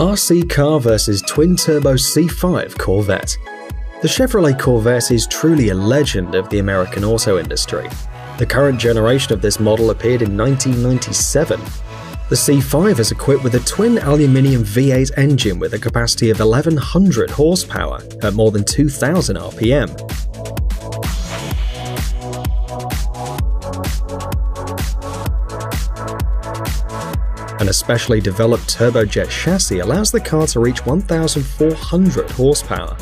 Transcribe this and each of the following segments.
RC car vs twin-turbo C5 Corvette. The Chevrolet Corvette is truly a legend of the American auto industry. The current generation of this model appeared in 1997. The C5 is equipped with a twin aluminium V8 engine with a capacity of 1100 horsepower at more than 2000 RPM. An especially developed turbojet chassis allows the car to reach 1,400 horsepower.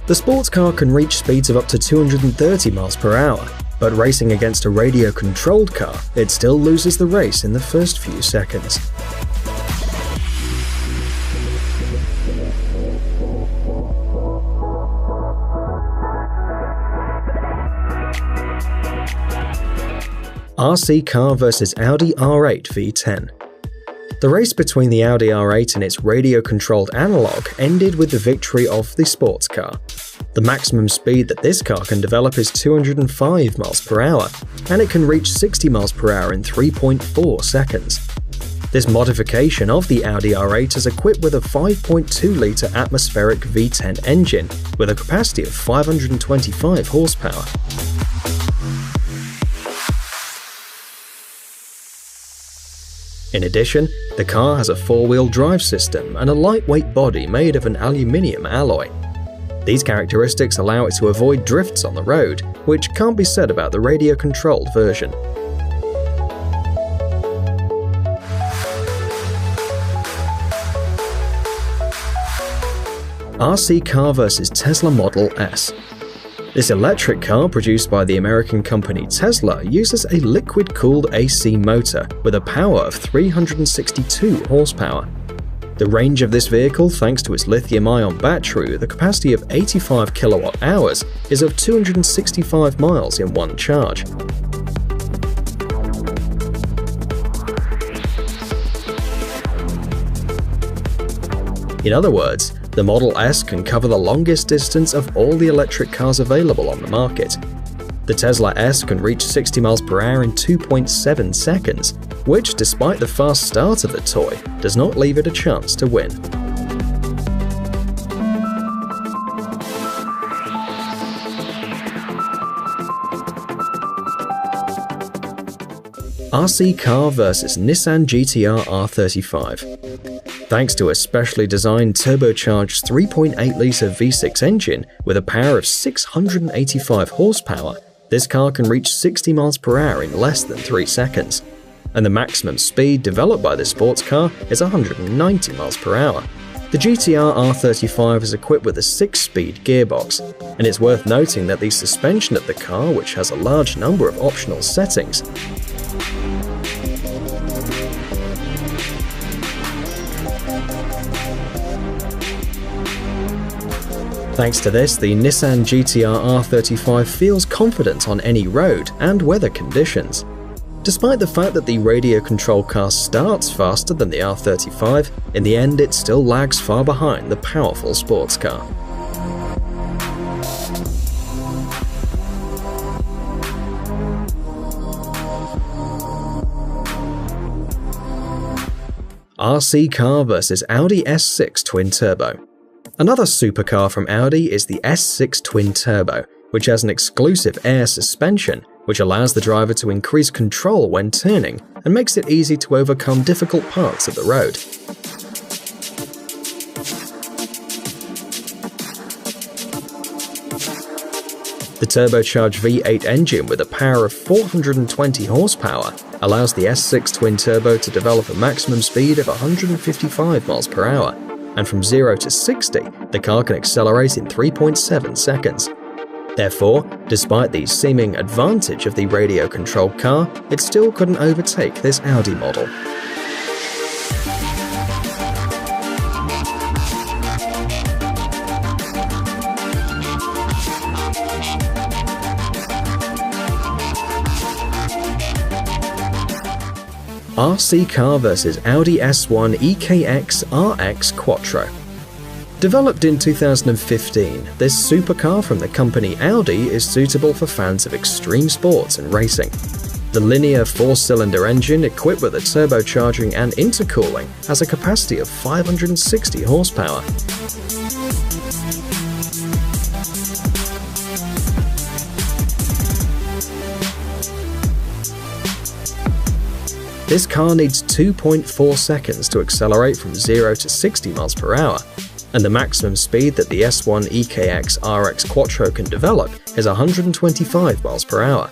The sports car can reach speeds of up to 230 miles per hour, but racing against a radio-controlled car, it still loses the race in the first few seconds. RC car vs Audi R8 V10. The race between the Audi R8 and its radio-controlled analog ended with the victory of the sports car. The maximum speed that this car can develop is 205 miles per hour, and it can reach 60 miles per hour in 3.4 seconds. This modification of the Audi R8 is equipped with a 5.2-litre atmospheric V10 engine with a capacity of 525 horsepower. In addition, the car has a four-wheel drive system and a lightweight body made of an aluminium alloy. These characteristics allow it to avoid drifts on the road, which can't be said about the radio-controlled version. RC car vs Tesla Model S. This electric car, produced by the American company Tesla, uses a liquid-cooled AC motor with a power of 362 horsepower. The range of this vehicle, thanks to its lithium-ion battery with a capacity of 85 kilowatt-hours, is of 265 miles in one charge. In other words, the Model S can cover the longest distance of all the electric cars available on the market. The Tesla S can reach 60 miles per hour in 2.7 seconds, which, despite the fast start of the toy, does not leave it a chance to win. RC car vs Nissan GTR R35. Thanks to a specially designed turbocharged 3.8-litre V6 engine with a power of 685 horsepower, this car can reach 60 miles per hour in less than 3 seconds. And the maximum speed developed by this sports car is 190 miles per hour. The GTR R35 is equipped with a 6-speed gearbox, and it's worth noting that the suspension of the car, which has a large number of optional settings, Thanks to this, the Nissan GTR R35 feels confident on any road and weather conditions. Despite the fact that the radio-controlled car starts faster than the R35, in the end it still lags far behind the powerful sports car. RC car vs Audi S6 twin-turbo. Another supercar from Audi is the S6 twin-turbo, which has an exclusive air suspension, which allows the driver to increase control when turning and makes it easy to overcome difficult parts of the road. The turbocharged V8 engine with a power of 420 horsepower allows the S6 twin-turbo to develop a maximum speed of 155 miles per hour, and from 0 to 60, the car can accelerate in 3.7 seconds. Therefore, despite the seeming advantage of the radio-controlled car, it still couldn't overtake this Audi model. RC car vs Audi S1 EKS RX Quattro. Developed in 2015, this supercar from the company Audi is suitable for fans of extreme sports and racing. The linear 4-cylinder engine, equipped with a turbocharging and intercooling, has a capacity of 560 horsepower. This car needs 2.4 seconds to accelerate from 0 to 60 miles per hour, and the maximum speed that the S1 EKS RX quattro can develop is 125 miles per hour.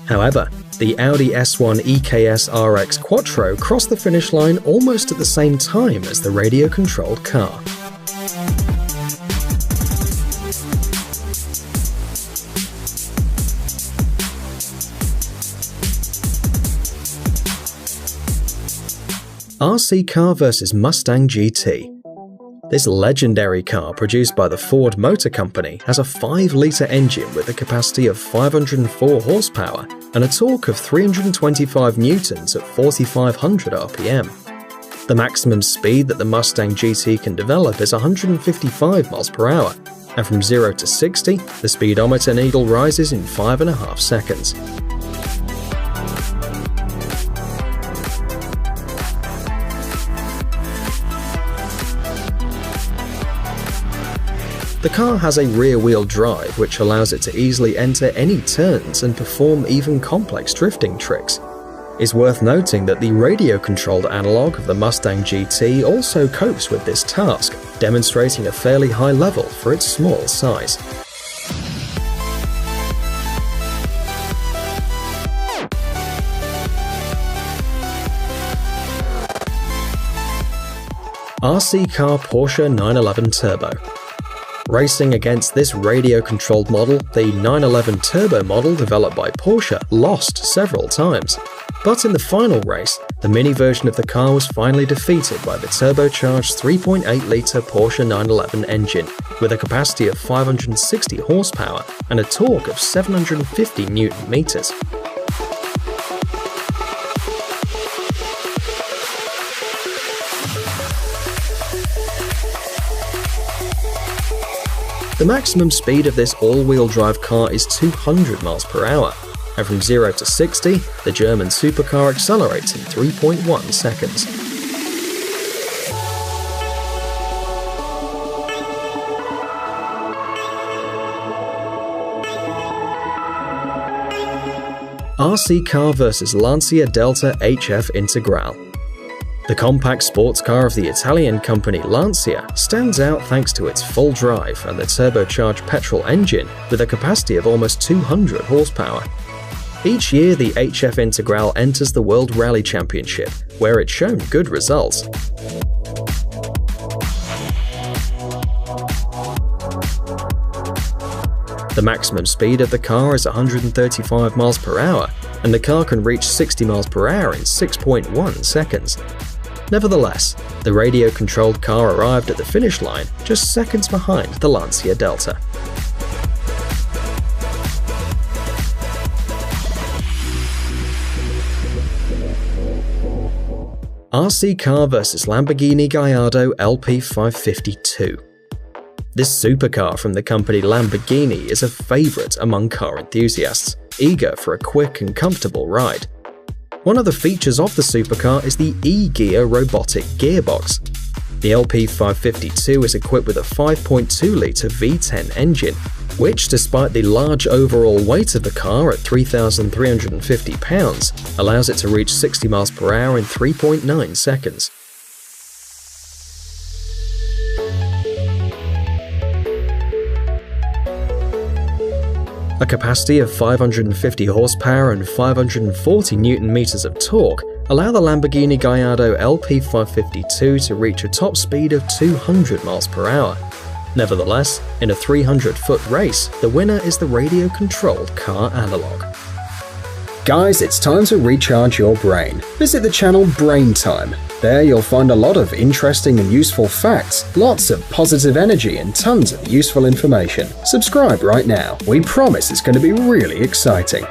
However, the Audi S1 EKS RX quattro crossed the finish line almost at the same time as the radio-controlled car. RC car versus Mustang GT. This legendary car, produced by the Ford Motor Company, has a 5-litre engine with a capacity of 504 horsepower and a torque of 325 newtons at 4,500 RPM. The maximum speed that the Mustang GT can develop is 155 miles per hour, and from 0 to 60, the speedometer needle rises in 5.5 seconds. The car has a rear-wheel drive which allows it to easily enter any turns and perform even complex drifting tricks. It's worth noting that the radio-controlled analog of the Mustang GT also copes with this task, demonstrating a fairly high level for its small size. RC car Porsche 911 Turbo. Racing against this radio-controlled model, the 911 Turbo model developed by Porsche lost several times. But in the final race, the mini version of the car was finally defeated by the turbocharged 3.8-litre Porsche 911 engine, with a capacity of 560 horsepower and a torque of 750 Nm. The maximum speed of this all-wheel drive car is 200 miles per hour, and from 0 to 60, the German supercar accelerates in 3.1 seconds. RC car versus Lancia Delta HF Integrale. The compact sports car of the Italian company Lancia stands out thanks to its full drive and the turbocharged petrol engine with a capacity of almost 200 horsepower. Each year, the HF Integrale enters the World Rally Championship, where it's shown good results. The maximum speed of the car is 135 miles per hour, and the car can reach 60 miles per hour in 6.1 seconds. Nevertheless, the radio-controlled car arrived at the finish line just seconds behind the Lancia Delta. RC car versus Lamborghini Gallardo LP 552. This supercar from the company Lamborghini is a favourite among car enthusiasts, eager for a quick and comfortable ride. One of the features of the supercar is the E-Gear robotic gearbox. The LP 552 is equipped with a 5.2-litre V10 engine, which, despite the large overall weight of the car at 3,350 pounds, allows it to reach 60 miles per hour in 3.9 seconds. A capacity of 550 horsepower and 540 Nm of torque allow the Lamborghini Gallardo LP 552 to reach a top speed of 200 miles per hour. Nevertheless, in a 300-foot race, the winner is the radio-controlled car analog. Guys, it's time to recharge your brain. Visit the channel Brain Time. There you'll find a lot of interesting and useful facts, lots of positive energy and tons of useful information. Subscribe right now. We promise it's going to be really exciting.